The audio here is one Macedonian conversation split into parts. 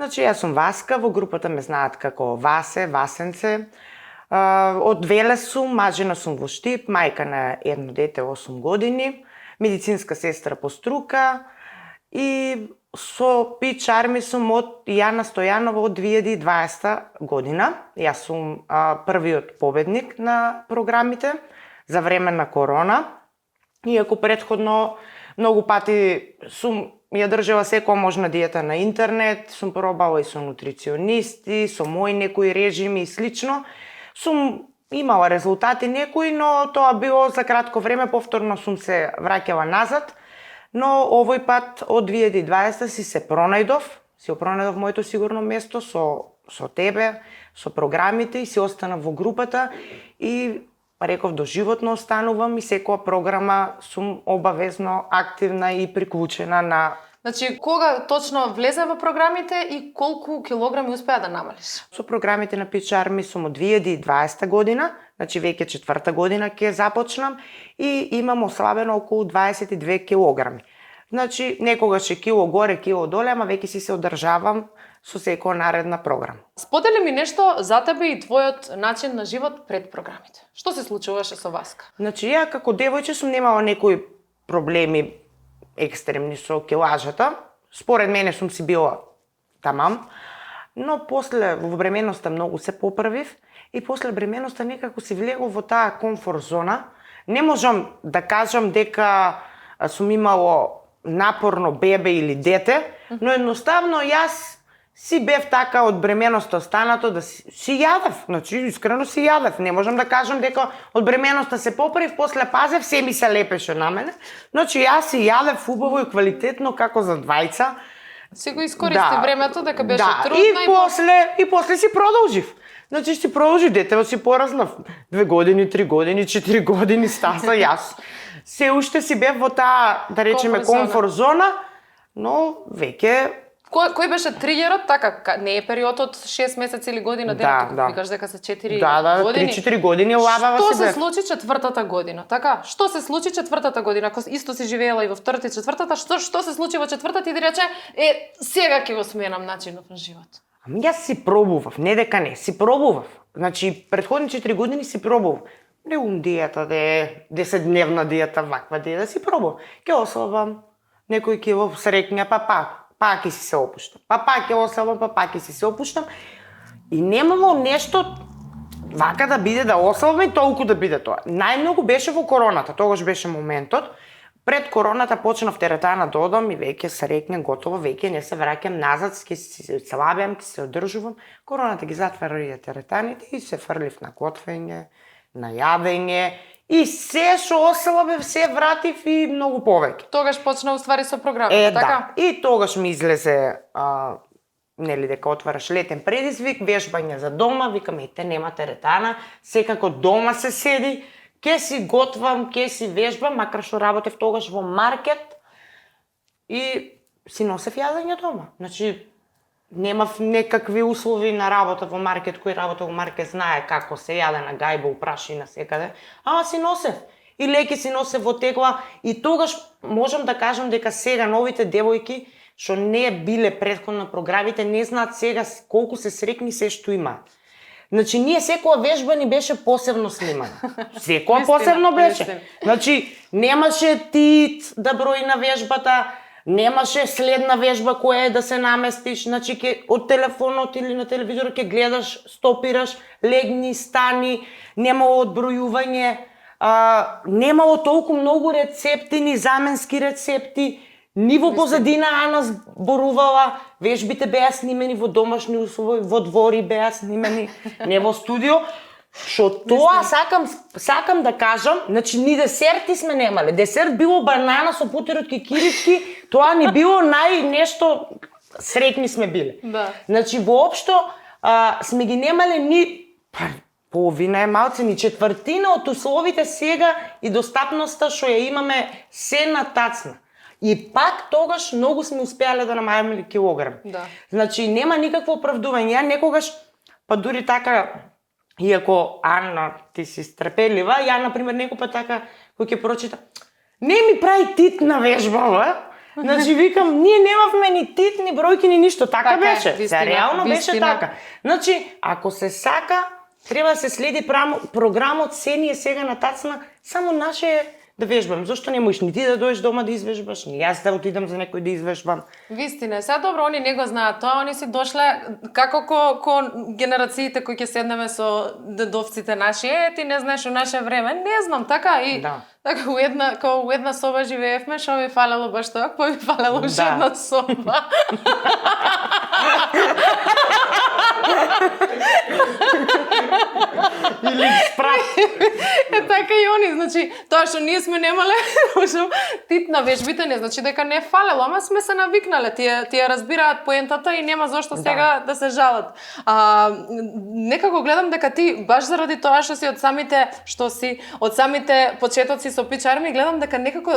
Значи, јас сум Васка, во групата ме знаат како Васе, Васенце. Од Велес сум, мажена сум во Штип, мајка на едно дете 8 години, медицинска сестра по струка и со Pitch Army сум од Јана Стојанова од 2020 година. Јас сум првиот победник на програмите за време на корона. Иако предходно многу пати сум ја држала секоја можна диета на интернет, сум пробала и со нутриционисти, со мои некои режими и слично. Сум имала резултати некои, но тоа било за кратко време, повторно сум се враќала назад. Но овој пат од 2020 си пронајдов моето сигурно место со тебе, со програмите и си останав во групата и реков доживотно останувам и секоја програма сум обавезно активна и приклучена на... Значи, кога точно влезе во програмите и колку килограми успеа да намалиш? Со програмите на Pitch Army сум од 2020 година, значи веќе 4-та година ќе започнам и имам ослабено околу 22 килограми. Значи, некогаш е кило горе, кило доле, ама веќе си се одржавам со секоја наредна програма. Сподели ми нешто за тебе и твојот начин на живот пред програмите. Што се случуваше со Васка? Значи, ја како девојче сум немала некои проблеми екстремни со килажата. Според мене сум си била тамам, но после во бременоста многу се поправив и после бременоста некако си влегов во таа комфорт зона. Не можам да кажам дека сум имало напорно бебе или дете, но едноставно јас си бев така од бременоста останато да си јадев, значи искрено си јадев. Не можам да кажам дека од бременоста се поправив, после пазев, се ми се лепеше на мене. Значи јас си јадев убаво и квалитетно како за двајца. Си го искористи времето дека беше трудно и после си продолжив. Значи си продолжив, детево си пораснав 2 години, 3 години, 4 години стаса јас. Се уште си бев во таа, да речеме, комфорт зона, но веќе... Кој беше тригерот, така, не е период од 6 месеци или година, да. Викаш дека се 4 години? 3-4 години лабава Што си бев. се случи 4-та година, така? Што се случи 4-та година? Ако исто си живеела и во 2-та и 4-та, што се случи во 4-та и ти рече, сега ќе го сменам начинот на живот? Ами јас си пробував, не дека не, си пробував. Значи, предходни 4 години си пробував. Не диета, 10-дневна диета, ваква диета, си пробував. Ке ослабам, некој кило срекња, па ќе си се опуштам. Па ќе ослабам, па ќе си се опуштам. И немало нешто вака да биде да ослабам и толку да биде тоа. Најмногу беше во короната, тогаш беше моментот. Пред короната почнав теретана да одам и веќе срекња готово, веќе не се враќам назад, ќе се слабам, ќе се одржувам. Короната ги затвори теретаните и се фрлив на готвење, на јадење и се што ослабев, се вратив и многу повеќе. Тогаш почна уствари со програмата, така? Да. И тогаш ми излезе нели дека отвараш летен предизвик, вежбање за дома, викам нема теретана, секако дома се седи, ќе си готвам, ќе си вежбам, макар што работев тогаш во маркет и си носев јадење дома. Значи, немав некакви услови на работа во маркет, кој работа во маркет знае како се јаде на гајба, упрашина секаде, ама си носев. И леки си носев во тегла и тогаш можам да кажам дека сега новите девојки што не биле претходно на програмите не знаат сега колку се срекни се што имаат. Значи, ние секоја вежба ни беше посебно снимана. Секоја посебно беше. Значи, немаше ти да брои на вежбата, немаше следна вежба која е да се наместиш, значи од телефонот или на телевизорот ќе гледаш, стопираш, легни, стани, немало одбројување, немало толку многу рецепти, ни заменски рецепти, ни во позадина Ана зборувала, вежбите беа снимени во домашни услови, во двори беа снимени, не во студио. Што тоа сакам да кажам, значи ни десерти сме немале. Десерт било банана со путерот кикирички, тоа ни било нешто среќни сме биле. Да. Значи воопшто сме ги немале ни половина е малце, ни четвртина од условите сега и достапноста што ја имаме се на тацна. И пак тогаш многу сме успеале да намалиме килограм. Да. Значи нема никакво оправдување. Ја некогаш, па дури така, иако Анна ти си стрпелива, ја например некој пат така кој ќе прочита, не ми прави титна вежба, Значи викам, ние немавме ни тит, ни бројки, ни ништо. Така беше. вистина, Реално беше вистина. така. Значи, ако се сака, треба да се следи програмот, се ние сега натацна, само наше е да вежбам. Зошто не можеш ни ти да дојдеш дома да извежбаш, ни јас да отидам за некој да извежбам. Вистина, сега добро, они не го знаат тоа, они си дошле, како ко генерациите кои ќе седнеме со дедовците наши, ти не знаеш у наше време, не знам, така и Да. така у една соба живеевме, што ми фалело баш тоа, па ми фалело уште Да. една соба. Или спрат. Така и они, значи, тоа што ние сме немале, тит на вежбите не значи дека не е фалело, ама сме се навикнале, тие разбираат поентата и нема зошто сега да се жалат. Некако гледам дека ти баш заради тоа што си од самите почетоци со Pitch Army, гледам дека некако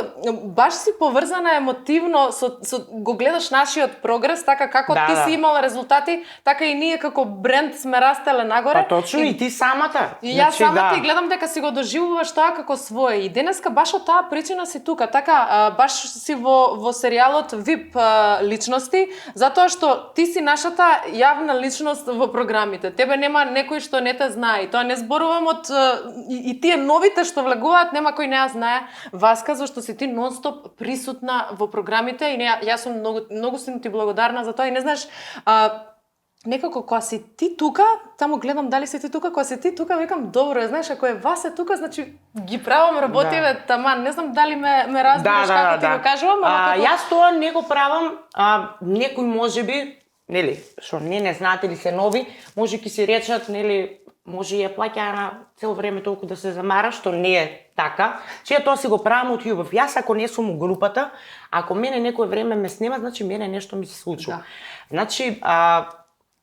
баш си поврзана емотивно со го гледаш нашиот прогрес, така како Да, ти да. си имала резултати, така и ние како бренд сме растеле нагоре. Па точно и ти самата. И јас Значи, самата да. и гледам дека си го доживуваш тоа како свое. И денеска баш од таа причина си тука. Така, баш си во серијалот VIP личности, затоа што ти си нашата јавна личност во програмите. Тебе нема некој што не те знае. И тоа не зборувам од и тие новите што влегуваат, нема кој не ја знае Васка, зашто си ти нонстоп присутна во програмите и јас сум многу сум ти благодарна за тоа и не знаеш некако кога си ти тука, таму гледам дали си ти тука, кога си ти тука, викам добро, знаеш, ако е Васе тука, значи ги правам работиве таман. Не знам дали ме разбираш како ти го кажувам, ама како... Јас тоа не го правам, некој можеби, нели, што не знаат или се нови, може ки си речат, нели, може и ја плаќа на цело време толку да се замара, што не е така. Че тоа си го правам од љубов. Јас ако не сум у групата, ако мене некој време ме снема, значи мене нешто ми се случило. Да. Значи,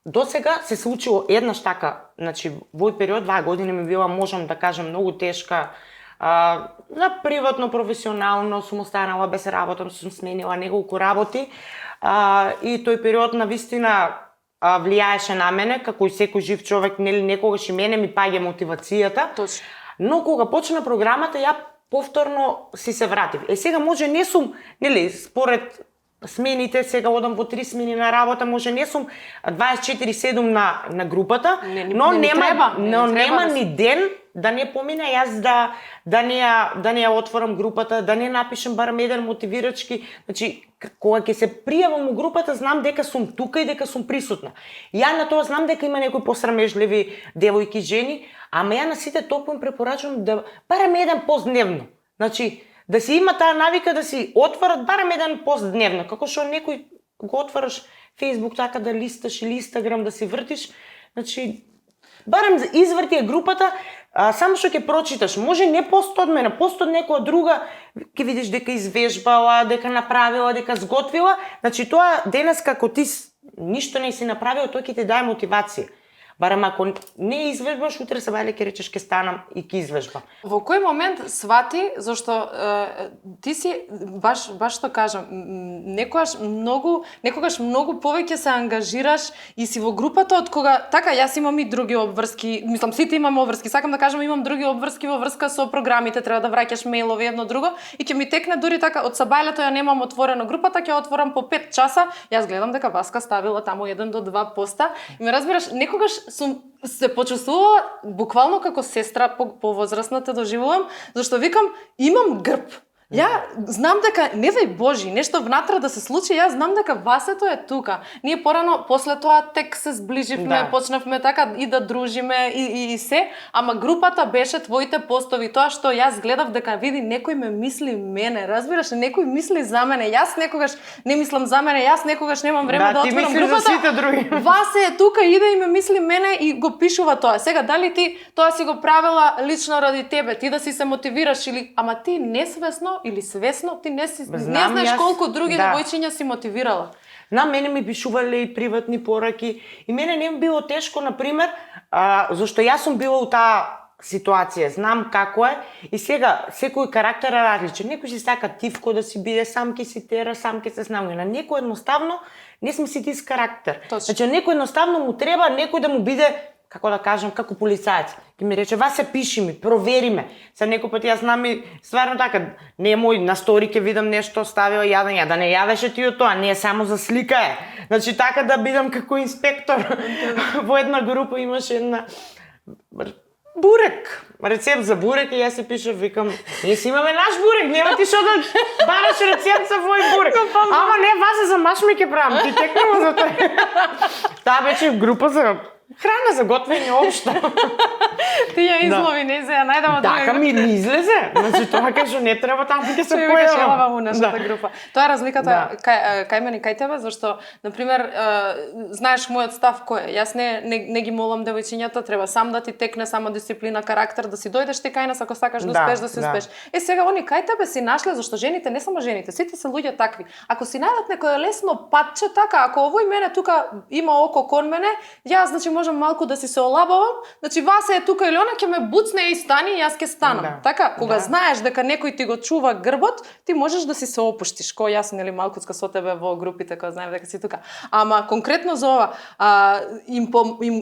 до сега се случило еднаш така, значи во овој период 2 години ми била, можам да кажам, многу тешка, на приватно, професионално, сум останала без работа, сум сменила неколку работи, и тој период на вистина влијаеше на мене, како и секој жив човек, нели, некогаш и мене ми паѓа мотивацијата. Точно. Но кога почна програмата, ја повторно си се вратив. Сега може не сум, нели, според смените, сега одам во 3 смени на работа, може не сум 24/7 на групата, но нема ни ден да не помине јас да не ја отворам групата, да не напишем барем еден мотивирачки. Значи, кога ќе се пријавам у групата, знам дека сум тука и дека сум присутна. Ја на тоа знам дека има некои посрамежливи девојки, жени, ама ја на сите толку им препорачувам да барем еден пост дневно. Значи, да си има таа навика да си отворат барем еден пост дневно, како што некој го отвараш Facebook така да листаш или Instagram да си вртиш, значи барем изврти групата, само што ќе прочиташ, може не пост од мене, пост од некоја друга, ќе видиш дека извежбала, дека направила, дека сготвила, значи тоа денес како ти ништо не си направил, тој ќе ти даде мотивација. Барем ако не извежбаш, утре се вајле ќе речеш ке станам и ќе извежбам. Во кој момент свати, зашто ти си баш што кажам, некогаш многу повеќе се ангажираш и си во групата од кога така јас имам и други обврски, мислам сите имаме обврски, сакам да кажам имам други обврски во врска со програмите, треба да враќаш мејлови едно друго и ќе ми текне дури така од сабајлето ја немам отворено групата, ќе отворам по 5 часа, јас гледам дека Васка ставила таму 1 до 2 поста и ме разбираш, некогаш сум се почувствувала буквално како сестра по-возрастна те доживувам, зашто викам имам грб. Ја знам дека, не дај Божи, нешто внатре да се случи, јас знам дека Васето е тука. Ние порано, после тоа тек се сближивме, почнавме така и да дружиме и се, ама групата беше твоите постови, тоа што јас гледав дека види некој ме мисли мене, разбираш, некој мисли за мене, јас некогаш не мислам за мене, јас некогаш немам време да отворам групата. За сите други. Васе е тука, иде и ме мисли мене и го пишува тоа. Сега дали ти тоа си го правила лично ради тебе, ти да си се мотивираш или ама ти несвесно или свесно, ти не знаеш колку други девојчиња си мотивирала. На мене ми пишувале и приватни пораки и мене не ми било тешко, например, зашто јас сум била у таа ситуација, знам како е и сега секој карактер е различен. Некој си сака тивко да си биде, сам ќе си тера, сам ќе се снамува. На некој едноставно не сме си тис карактер. Точно. Значи некој едноставно му треба некој да му биде како да кажам, како полицаец. Ќе ми рече, Васе, пиши ми, провери ме. Се некој пат јас знам и стварно така, не е мој, на стори ќе видам нешто, ставила јадење, да не јадеше ти од тоа, не е само за слика е. Значи така да бидам како инспектор. Во една група имаше една бурек, рецепт за бурек и јас се пишав, викам, ние си имаме наш бурек, нема ти што да бараш рецепт за твој бурек. Ама не, Васе, за маш ми ќе правам, ти текнемо за тоа. Таа беше група за храна за готвење општо. Ти ја излови, не се ја најдемо Така ми излезе. Значи тоа кажу не треба таму ќе се појавам. во нашата група. Тоа е разликата кај мене и кај тебе, зашто на пример знаеш мојот став кој е. Јас не ги молам девојчињата, треба сам да ти текне, само дисциплина, карактер, да си дојдеш ти кај нас ако сакаш да успеш да се успеш. Сега они кај тебе си нашле, зашто жените не само жените, сите се луѓе такви. Ако си најдат некое лесно патче така, ако овој мене тука има око кон мене, јас значи можам малку да си се олабавам, значи Васе е тука или она ќе ме буцне и стани и јас ќе станам. Така, кога знаеш дека некој ти го чува грбот, ти можеш да си се опуштиш. Кој јас нели малкуцка со тебе во групите кога знаем дека си тука. Ама конкретно за ова,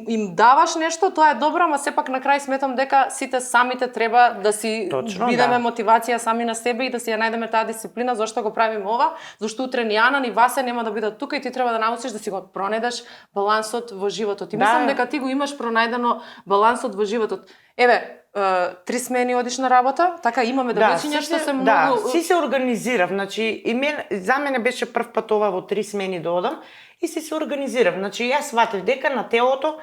им даваш нешто, тоа е добро, ама сепак на крај сметам дека сите самите треба да си бидеме мотивација сами на себе и да си ја најдеме таа дисциплина зашто го правиме ова, зашто утре ни Ана ни Васе нема да бидат тука и ти треба да научиш да си го пронајдеш балансот во животот. И мислам дека ти го имаш пронајдено балансот во животот. Еве, 3 смени одиш на работа, така имаме девојчиња што се многу... Да, си се организирав, значи, за мене беше прв пат ова во 3 смени да одам и си се организирав. Значи, јас сватив дека на телото,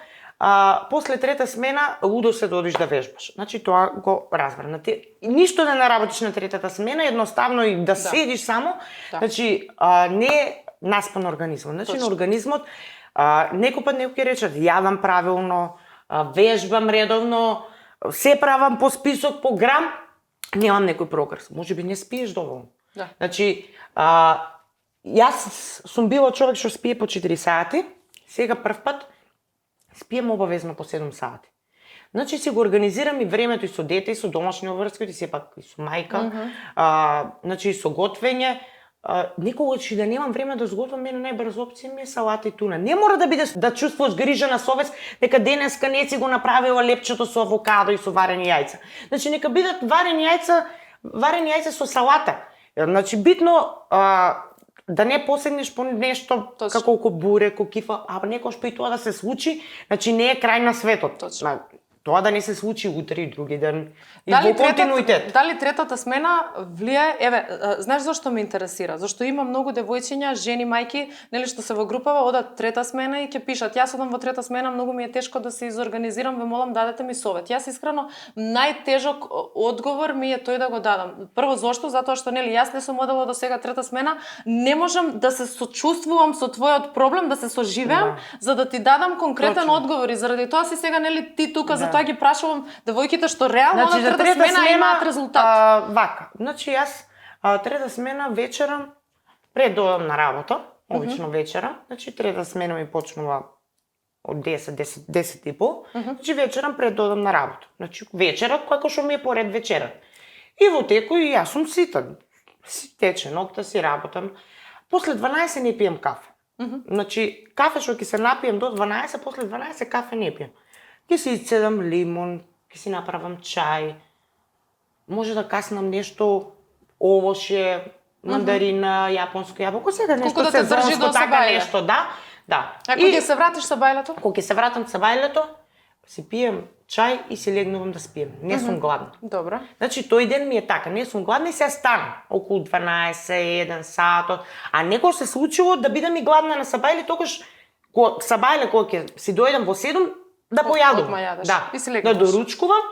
после трета смена, лудо се да одиш да вежбаш. Значи, тоа го разбрав. Ништо да не работиш на третата смена, едноставно и да седиш само, значи, не е наспан организмот. Значи, на организмот, некој пат некој ќе рече, јадам правилно, вежбам редовно, се правам по список, по грам, немам некој прогрес. Може би не спиеш доволно. Значи, јас сум била човек што спие по 4 сати, сега прв пат спием обавезно по 7 сати. Значи си го организирам и времето и со дете, и со домашни обврски, и сепак и со мајка, значи и со готвење. Никогаш и да немам време да сготвам, мене најбрза опција ми е салата и туна. Не мора да бидеш да чувствуваш грижа на совест дека денеска не си го направила лепчето со авокадо и со варени јајца. Значи нека бидат варени јајца со салата. Значи битно да не посегнеш по нешто како бурек, кифа, а некош па и тоа да се случи, значи не е крај на светот. Тоа да не се случи утре и други ден и во континуитет. Дали третата смена влијае? Еве, знаеш зашто ме интересира? Зашто има многу девојчиња, жени, мајки, нели што се во групава, одат трета смена и ќе пишат: јас одам во трета смена, многу ми е тешко да се изорганизирам, ве молам дадете ми совет. Јас искрено најтежок одговор ми е тој да го дадам. Прво зошто? Затоа што нели јас не сум одела до сега трета смена, не можам да се сочувствувам со твојот проблем, да се соживеам, за да ти дадам конкретен одговор и заради тоа си сега нели ти тука тоа ги прашувам девојките што реално на трета смена имаат резултат. Вака, значи јас трета смена вечерам пред да одам на работа, обично вечерам, значи трета смена ми почнува од 10 и пол, значи вечерам пред да одам на работа. Значи вечерот како што ми е поред вечерот. И во текој јас сум ситен. Си тече нокта, си работам. После 12 не пием кафе. Значи кафе што ќе се напием до 12, после 12 кафе не пием. Ќе си исцедам лимон, ќе си направам чај, може да каснам нешто овоше, мандарина, јапонско јаболко, сега нешто сезонско, така нешто, да. А кога ќе се вратиш со бајлето? Кога ќе се вратам со бајлето, си пием чај и си легнувам да спием. Не сум гладна. Добро. Значи тој ден ми е така, не сум гладна и се станам околу 12, 1 сатот, а некој се случило да бидам и гладна на сабајле, тогаш сабајле кога ќе си дојдам во 7 да појадам, да доручкувам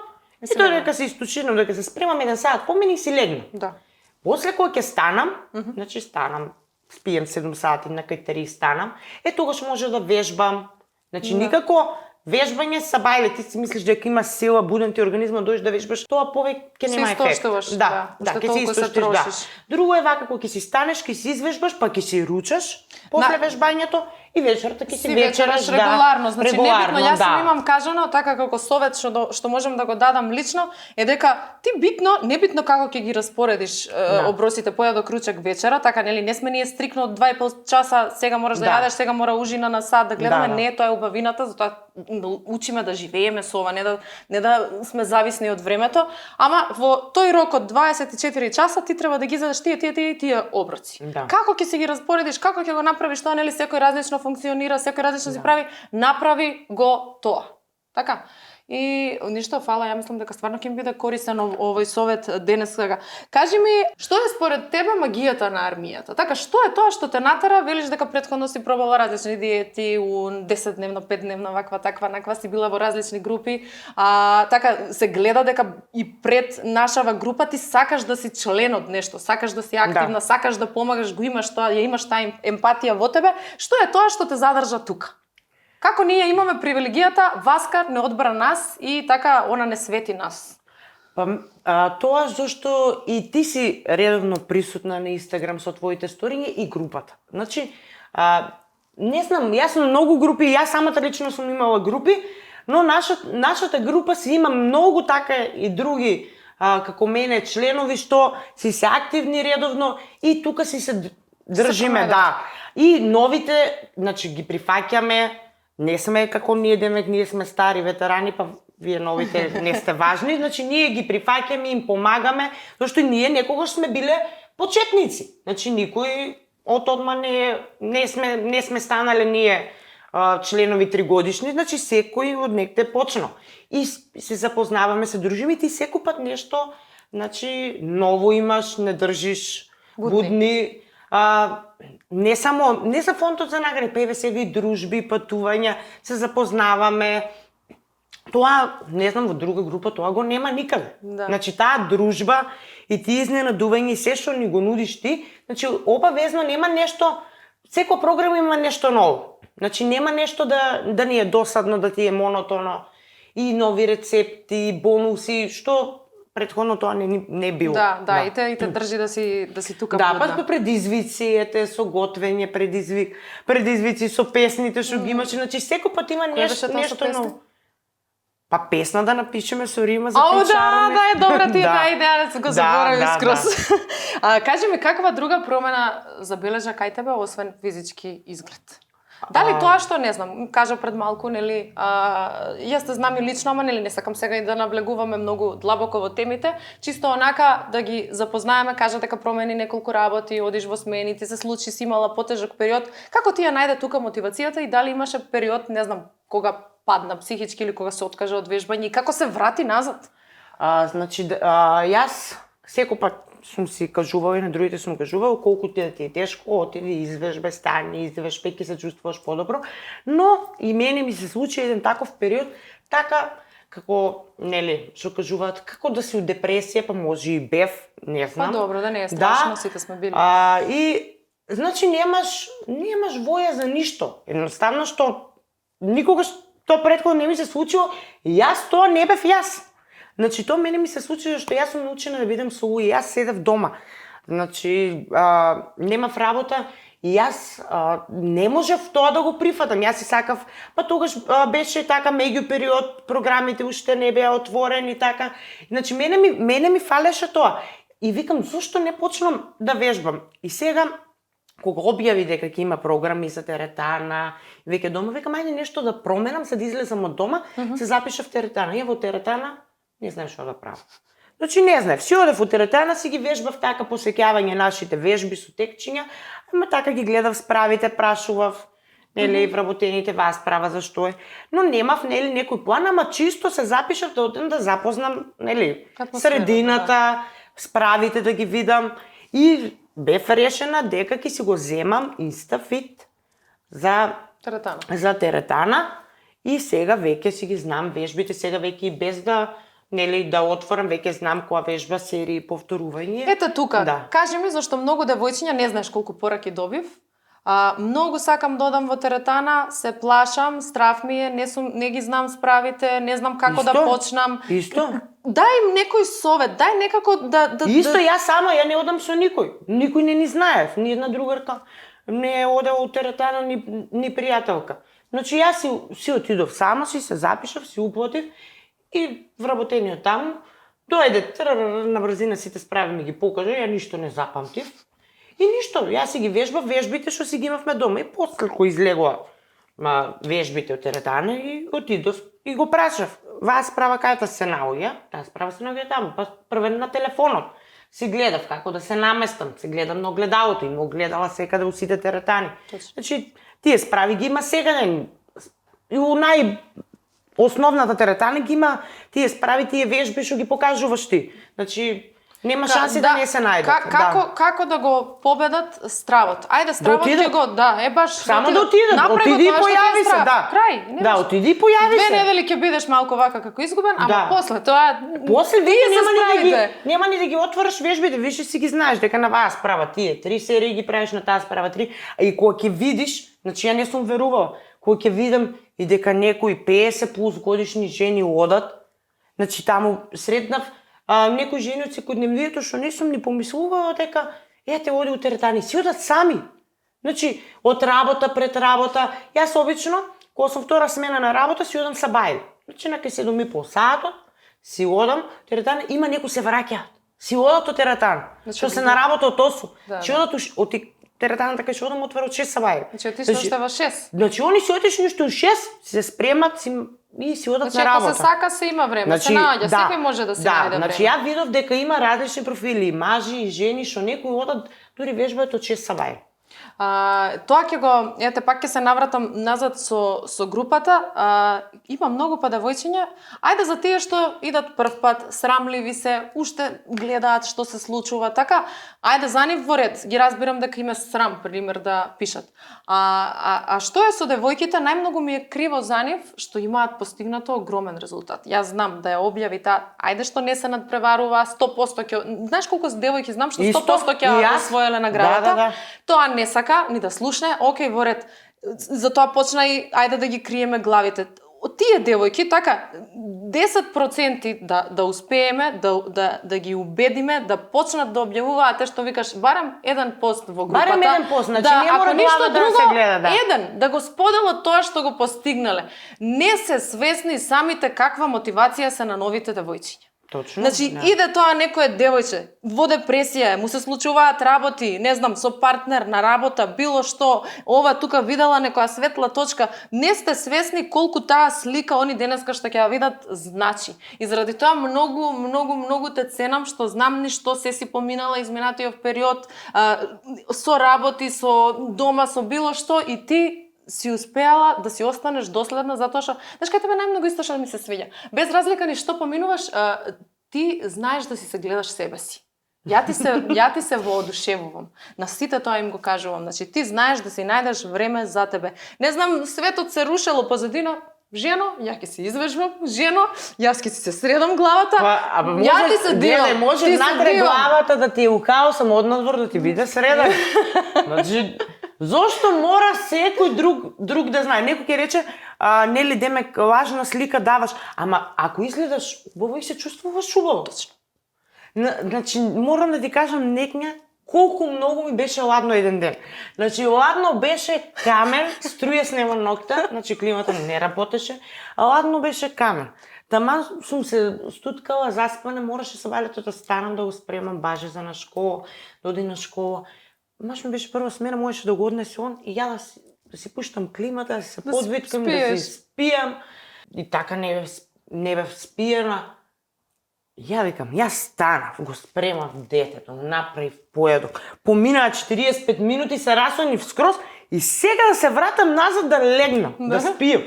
и дека се источирам, дека се спремам 1 сат помини и си легнам. После кога ќе станам, значи станам, спием 7 сати, на кај 3 станам, тогаш може да вежбам. Значи никако вежбање са бајле, ти си мислиш дека има сила, буден ти организмот, дојдеш да вежбаш, тоа повеќе нема ефект. Да, ќе се истоштиш, Друго е вака, кога ќе си станеш, ќе си извежбаш, па ќе си ручаш после вежбањето и вечерта ќе си вечераш вечераш регуларно. Значи регуларно, небитно, јас да. имам кажано така како совет што можам да го дадам лично е дека ти небитно како ќе ги распоредиш обросите појадок, ручек, вечера, така нели не сме ние стрикно од 2,5 часа, сега можаш да јадеш, сега мора ужина на сат да гледаме, не тоа е убавината, затоа учиме да живееме со ова, не да сме зависни од времето, ама во тој рок од 24 часа ти треба да ги изедеш тие оброци. Да. Како ќе си ги распоредиш, како ќе го направиш тоа, нели секој различно функционира, секој различно си прави, направи го тоа. Така. И ништо, фала, ја мислам дека стварно ќе ми биде корисен овој совет денес. Кажи ми, што е според тебе магијата на армијата? Така, што е тоа што те натера, велиш дека претходно си пробала различни диети, 10-дневно, 5-дневно, ваква, таква, наква си била во различни групи, така се гледа дека и пред нашава група ти сакаш да си член од нешто, сакаш да си активна, сакаш да помагаш, го имаш тоа, ја имаш таа емпатија во тебе. Што е тоа што те задржа тука? Како ние имаме привилегијата, Васка не одбра нас и така она не свети нас? Тоа зашто и ти си редовно присутна на Инстаграм со твоите сториња и групата. Значи, не знам, јас на многу групи, јас самата лично сум имала групи, но нашата група си има многу така и други како мене членови што си се активни редовно и тука си се држиме, да. И новите, значи ги прифаќаме. Не сме како ние сме стари ветерани, па вие новите не сте важни, значи ние ги прифаќаме, им помагаме, зашто ние некогаш сме биле почетници. Значи никој од одма не сме станале ние членови 3-годишни, значи секој од некте почнал. И се запознаваме, се дружиме и ти секој пат нешто, значи ново имаш, не држиш будни. Не за фондот за награди, па еве сега и дружби, патувања, се запознаваме. Тоа, не знам, во друга група тоа го нема никаде. Да. Значи таа дружба и ти изненадување и се што ни го нудиш ти, значи обавезно нема нешто, секоја програма има нешто ново. Значи нема нешто да ни е досадно, да ти е монотоно, и нови рецепти, бонуси, што претходно тоа не било. Да, и те држи да си тука будна. будна. Да, па предизвици, со готвење, предизвици со песните што ги имаше, значи секој пат има нешто ново. Па песна да напишеме со рима за печараме. Да, е добра ти таа идеја, да го заборави скроз. Кажи ми, каква друга промена забележа кај тебе, освен физички изглед? Дали тоа што, не знам, кажа пред малку, нели, јас те знам и лично, ама нели не сакам сега и да навлегуваме многу длабоко во темите, чисто онака да ги запознаеме, кажа дека промени неколку работи, одиш во смени, ти се случи, си имала потежок период. Како ти ја најде тука мотивацијата и дали имаше период, не знам, кога падна психички или кога се откажа од вежбање и како се врати назад? Значи, јас секој пат сум си кажувала и на другите сум кажувала, колку ти е тешко, отиди, извежбај, стани, извежбај, ќе се чувствуваш подобро, но и мене ми се случи еден таков период, така како, нели, што кажуваат, како да си у депресија, па може и бев, не знам. Па добро, да не е страшно, сите сме били. И, значи, немаш воја за ништо. Едноставно што никогаш тоа претходно не ми се случило, јас тоа не бев јас. Значи, тоа мене ми се случи, што јас сум научена да бидам со луѓе, јас седев дома. Значи, немав работа и јас не можев тоа да го прифатам. Јас си сакав, па тогаш беше така меѓу период, програмите уште не беа отворени така. Значи, мене ми фалеше тоа. И викам, зошто не почнам да вежбам? И сега, кога објави дека ќе има програми за теретана, веќе дома, викам, ајде нешто да променам, се да излезам од дома, се запишав теретана. И во теретана не знаеш што да правам. Значи не знаев, си одев во теретана, си ги вежбав така посеќавање нашите вежби со текчиња, ама така ги гледав справите, прашував, нели, вработените вас права зашто е. Но немав, нели, некој план, ама чисто се запишав да одам да запознам, нели, средината, справите да ги видам и бев решена дека ќе си го земам Инстафит за теретана и сега веќе си ги знам вежбите, сега веќе и без да да отворам, веќе знам која вежба, серии, повторување. Ето тука, кажи ми зашто многу девојчиња, не знаеш колку пораки добив, многу сакам да одам во теретана, се плашам, страв ми е, не ги знам справите, не знам како да почнам. Исто. Дај им некој совет, дај некако да... Исто, јас сама, ја не одам со никој. Никој не ни знаев, ни една другарка. не е одела у теретана ни пријателка. Значи јас си отидов сама, си се запишав, си уплатив и вработениот таму дојде на брзина сите справи ми ги покажа, ја ништо не запамтив. И ништо, јас си ги вежбав вежбите што си ги имавме дома и после кој излегува вежбите од теретана и отидов и го прашав. Ваа справа кајта се наоѓа? Таа справа се наоѓа таму, па првен на телефонот. Си гледав како да се наместам, се гледам на огледалото и му гледала секаде у сите теретани. Значи, тие справи ги има секаде. И у основната теретана ги има тие справи, тие вежби што ги покажуваш ти. Значи, нема шанси да не се најдат. Како да го победат стравот? Ајде, стравот ќе го, баш... Само да отидат, отиди и појави се, да. Крај. Да, отиди и појави се. 2 недели ќе бидеш малку вака како изгубен, ама после тоа... После нема ни да ги отвориш вежбите, више си ги знаеш дека на ваа справа тие 3 серии ги правиш, на таа справа 3, и кога ќе видиш, значи ја не сум верувала, кога ќе видам и дека некои 50 плюс годишни жени одат, значи таму сретнав некои жени од секојдневието што не сум ни помислувала дека ете оди у теретани, си одат сами. Значи од работа пред работа, јас обично кога сум втора смена на работа си одам са бајле. Значи на кај 7:30 саатот си одам, теретана има некои се враќаат. Си одат од теретана. Што се на работа од 8. Си одат од теретаната кај што одам отвора од 6 са бајле. Значи отишла уште во 6. Значи они си отишли уште у 6, се спремат и си одат на работа. Значи ако се сака се има време, се наоѓа, секој може да се најде време. Значи ја видов дека има различни профили, мажи и жени што некои одат дури вежбаат од 6 са бајле. Тоа ќе го, ете пак ќе се навратам назад со групата, има многу девојчиња, ајде за тие што идат прв пат, срамливи се, уште гледаат што се случува, така, ајде за нив во ред, ги разбирам дека има срам, пример, да пишат. А што е со девојките, најмногу ми е криво за нив, што имаат постигнато огромен резултат. Јас знам да ја објави таа, ајде што не се надпреварува, 100% ќе, знаеш колку девојки знам што 100% ќе освоеле наградата, тоа не сака ни да слушне, окей, во ред. Затоа почна и ајде да ги криеме главите. Од тие девојки, така, 10% да успееме, да ги убедиме, да почнат да објавуваат, што викаш, барем еден пост во групата. Барем еден пост, значи не мора глава да се гледа, еден, да го споделат тоа што го постигнале. Не се свесни самите каква мотивација се на новите девојчиња. Точно. Значи, иде тоа некое девојче, во депресија, му се случуваат работи, не знам, со партнер на работа, било што, ова тука видела некоја светла точка, не сте свесни колку таа слика они денеска што ќе ја видат значи. И заради тоа многу те ценам што знам ни што се си поминала изминатиот период, со работи, со дома, со било што, и ти си успеала да си останеш доследна затоа што, знаеш кај тебе најмногу исто што ми се свиѓа. Без разлика ни што поминуваш, ти знаеш да си се гледаш себе си. Ја ти се воодушевувам. На сите тоа им го кажувам. Значи ти знаеш да си најдеш време за тебе. Не знам, светот се рушело позадина, жено, ја ќе се извежбам, жено, јас ќе си се средам главата, ја ти се дивам. Може надре главата да ти е у хаосам однадвор да ти биде средан. Значи, зошто мора секој друг да знае? Некој ќе рече, нели демек лажна слика даваш, ама ако изгледаш убаво и се чувствуваш убаво. Значи, морам да ти кажам, некња, колку многу ми беше ладно еден ден. Значи, ладно беше камен, струја снема ноќта, значи климата не работеше, а ладно беше камен. Таман сум се стуткала, заспана, мораше со валето да станам да го спремам баже за на школа, да оди на школа. Маш ми беше прва смена, можеше да го однесе он и ја да си пуштам климата, да се подвиткам, да си спијам. И така не бев спиена. Ја викам, јас станав, го спремав детето, направив поедок. Поминаа 45 минути, се расонив скроз и сега да се вратам назад да легнам, да спијам.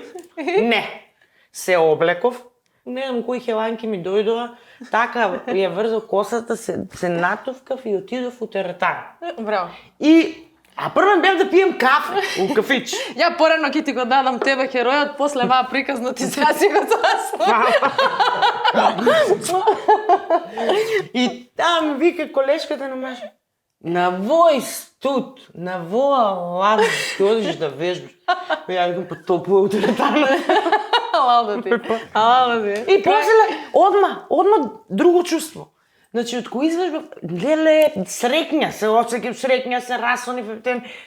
Не. Се облеков, не знам кои хеланки ми дојдоа, така ја врзав косата, се натовкав и отидов у теретана. Браво. А прво бев да пием кафе у кафич. Ја порано ќе ти го дадам тебе херојот, после ваа приказно ти саси го тоа. И там вика колешката на мажа. На вој студ, на воа ладно, ти одиш да вежбаш. Ја викам, па топло у теретана. Ала да ти. И после одма друго чувство. Значи, од кој извежба, леле, среќна се, осеќав среќна се, расони,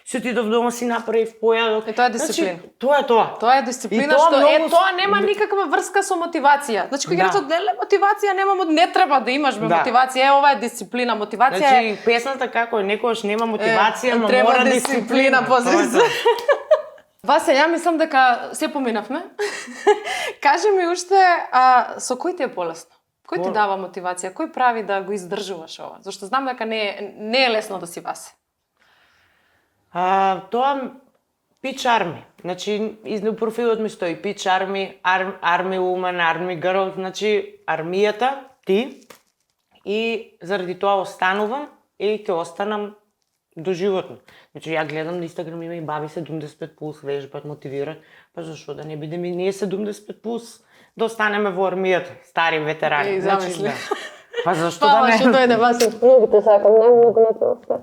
се отидов дома, си направив појадок. Тоа е дисциплина. Значи, тоа е тоа. Тоа е дисциплина, И тоа што многу- тоа нема никаква врска со мотивација. Значи, кога Да. речат, леле, мотивација нема, не треба да имаш бе, Да. мотивација, ова е дисциплина, мотивација е... Значи, песната како е, некогаш нема мотивација, но треба мора дисциплина, дисциплина. после Тоа е се. тоа. Васе, ја мислам дека се поминавме. Кажи ми уште, со кој ти е полесно? Кој ти дава мотивација? Кој прави да го издржуваш ова? Зашто знам дека не е лесно да си Васе. Тоа Pitch Army. Значи, на профилот ми стои Pitch Army, Army Woman, Army Girl, значи армијата, ти, и заради тоа останувам и ќе останам доживотно. Значи, ја гледам на Инстаграм, има и баби 75+, вежбат, мотивират, па зашто да не бидеме и ние 75+, да останеме во армијата, стари ветерани. Замисли. Да. Па зашто да Фала не? што дојде Васе. Многу те сакам, најмногу на те успех.